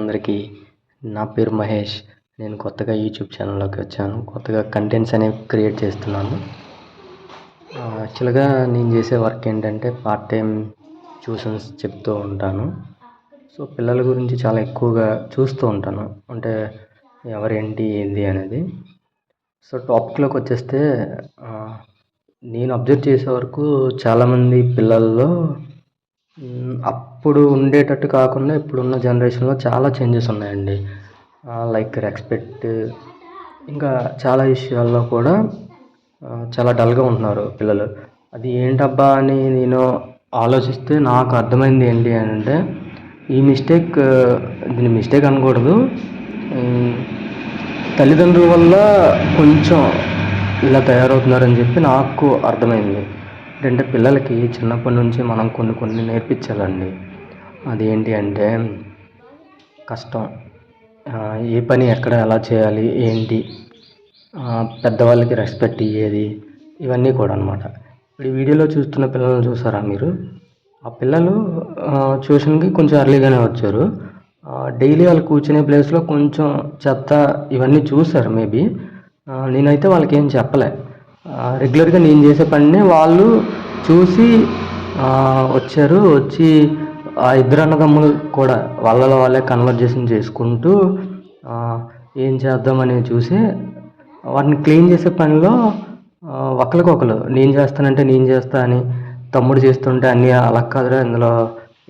అందరికీ. నా పేరు మహేష్. నేను కొత్తగా యూట్యూబ్ ఛానల్లోకి వచ్చాను. కొత్తగా కంటెంట్స్ అనేవి క్రియేట్ చేస్తున్నాను. యాక్చువల్గా నేను చేసే వర్క్ ఏంటంటే పార్ట్ టైం ట్యూషన్స్ చెప్తూ ఉంటాను. సో పిల్లల గురించి చాలా ఎక్కువగా చూస్తూ ఉంటాను. అంటే ఎవరేంటి ఏంది అనేది. సో టాపిక్లోకి వచ్చేస్తే నేను అబ్జర్వ్ చేసే వరకు చాలామంది పిల్లల్లో అప్పుడు ఉండేటట్టు కాకుండా ఇప్పుడున్న జనరేషన్లో చాలా చేంజెస్ ఉన్నాయండి. లైక్ రెస్పెక్ట్, ఇంకా చాలా విషయాల్లో కూడా చాలా డల్గా ఉంటున్నారు పిల్లలు. అది ఏంటబ్బా అని నేను ఆలోచిస్తే నాకు అర్థమైంది ఏంటి అని అంటే, ఈ మిస్టేక్ దీన్ని మిస్టేక్ అనకూడదు, తల్లిదండ్రుల వల్ల కొంచెం ఇలా తయారవుతున్నారని చెప్పి నాకు అర్థమైంది. ఏంటంటే పిల్లలకి చిన్నప్పటి నుంచి మనం కొన్ని నేర్పించాలండి. అదేంటి అంటే కష్టం, ఏ పని ఎక్కడ ఎలా చేయాలి ఏంటి, పెద్దవాళ్ళకి రెస్పెక్ట్ ఇయ్యేది, ఇవన్నీ కూడా అనమాట. ఇప్పుడు ఈ వీడియోలో చూస్తున్న పిల్లలను చూసారా మీరు? ఆ పిల్లలు ట్యూషన్కి కొంచెం ఎర్లీగానే వచ్చారు. డైలీ వాళ్ళు కూర్చునే ప్లేస్లో కొంచెం చెత్త ఇవన్నీ చూసారు మేబీ. నేనైతే వాళ్ళకి ఏం చెప్పలే. రెగ్యులర్గా నేను చేసే పనిని వాళ్ళు చూసి వచ్చారు. వచ్చి ఆ ఇద్దరు అన్నదమ్ములు కూడా వాళ్ళలో వాళ్ళే కన్వర్జేషన్ చేసుకుంటూ ఏం చేద్దామని చూసి వాటిని క్లీన్ చేసే పనిలో ఒకరికొకరు నేను చేస్తానంటే నేను చేస్తా అని, తమ్ముడు చేస్తుంటే అన్నీ అలా కాదురా, ఇందులో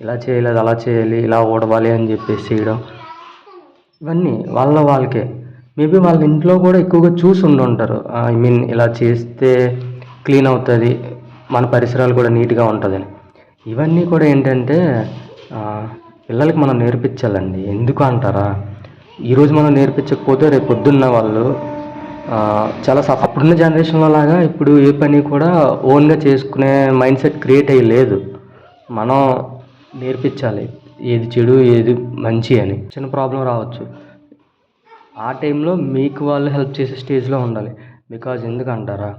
ఇలా చేయలేదు అలా చేయాలి, ఇలా ఊడవాలి అని చెప్పేసి చేయడం, ఇవన్నీ వాళ్ళకే. మేబీ వాళ్ళ ఇంట్లో కూడా ఎక్కువగా చూసి ఉండుంటారు. ఐ మీన్ ఇలా చేస్తే క్లీన్ అవుతుంది, మన పరిసరాలు కూడా నీట్గా ఉంటుందని. ఇవన్నీ కూడా ఏంటంటే పిల్లలకి మనం నేర్పించాలండి. ఎందుకు అంటారా, ఈరోజు మనం నేర్పించకపోతే రేపు పొద్దున్న వాళ్ళు చాలా అప్పుడున్న జనరేషన్లో లాగా ఇప్పుడు ఏ పని కూడా ఓన్గా చేసుకునే మైండ్ సెట్ క్రియేట్ అయ్యి లేదు. మనం నేర్పించాలి ఏది చెడు ఏది మంచి అని. చిన్న ప్రాబ్లం రావచ్చు, ఆ టైంలో మీకు వాళ్ళు హెల్ప్ చేసే స్టేజ్లో ఉండాలి. బికాజ్ ఎందుకంటారా,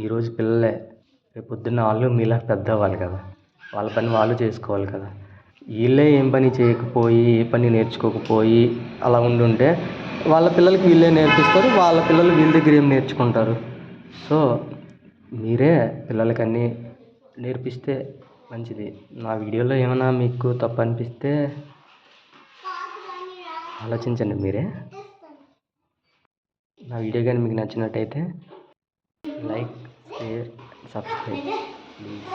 ఈరోజు పిల్లలే రేపు పొద్దున్న వాళ్ళు మీలా పెద్ద అవ్వాలి కదా, వాళ్ళ పని వాళ్ళు చేసుకోవాలి కదా. వీళ్ళే ఏం పని చేయకపోయి ఏ పని నేర్చుకోకపోయి అలా ఉండుంటే వాళ్ళ పిల్లలకి వీళ్ళే నేర్పిస్తారు, వాళ్ళ పిల్లలు వీళ్ళ దగ్గర ఏం నేర్చుకుంటారు. సో మీరే పిల్లలకి అన్నీ నేర్పిస్తే మంచిది. నా వీడియోలో ఏమైనా మీకు తప్పు అనిపిస్తే ఆలోచించండి మీరే. నా వీడియో కానీ మీకు నచ్చినట్టయితే లైక్, షేర్, సబ్స్క్రైబ్ ప్లీజ్.